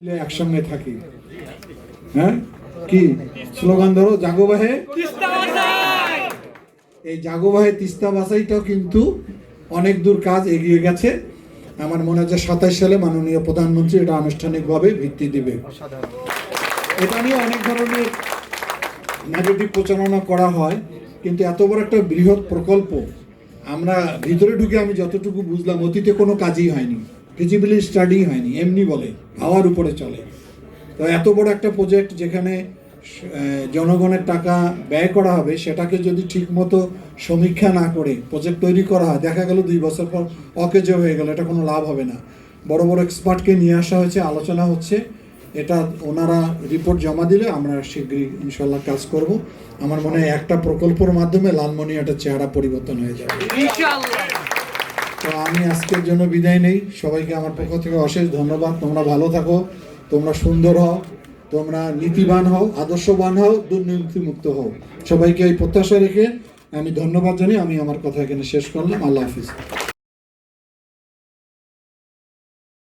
একসঙ্গে থাকি। হ্যাঁ, কি স্লোগান ধরো, জাগো বাহে তিস্তা বাঁচাই। এই জাগো বাহে তিস্তা বাঁচাইটাও কিন্তু অনেক দূর কাজ এগিয়ে গেছে। আমার মনে হয় যে 27 সালে মাননীয় প্রধানমন্ত্রী এটা আনুষ্ঠানিকভাবে ভিত্তি দিবে। এটা নিয়ে অনেক ধরনের নেগেটিভ প্রচারণা করা হয়, কিন্তু এত বড় একটা বৃহৎ প্রকল্প আমরা ভিতরে ঢুকে আমি যতটুকু বুঝলাম অতীতে কোনো কাজই হয়নি, ফিজিবিলিটি স্টাডি হয়নি, এমনি বলে হাওয়ার উপরে চলে। তো এত বড় একটা প্রজেক্ট যেখানে জনগণের টাকা ব্যয় করা হবে, সেটাকে যদি ঠিকমতো সমীক্ষা না করে প্রজেক্ট তৈরি করা হয়, দেখা গেল 2 বছর পর অকেজো হয়ে গেল, এটা কোনো লাভ হবে না। বড় বড় এক্সপার্টকে নিয়ে আসা হয়েছে, আলোচনা হচ্ছে, এটা ওনারা রিপোর্ট জমা দিলে আমরা শীঘ্রই ইনশাল্লাহ কাজ করব। আমার মনে হয় একটা প্রকল্পের মাধ্যমে লালমনিরহাটের চেহারা পরিবর্তন হয়ে যাবে ইনশাআল্লাহ। তো আমি আজকের জন্য বিদায় নেই। সবাইকে আমার পক্ষ থেকে অশেষ ধন্যবাদ। তোমরা ভালো থাকো, তোমরা সুন্দর হও, তোমরা নীতিবান হও, আদর্শবান হও, দুর্নীতিমুক্ত হও। সবাইকে এই প্রত্যাশা রেখে আমি ধন্যবাদ জানিয়ে আমি আমার কথা এখানে শেষ করলাম। আল্লাহ হাফিজ।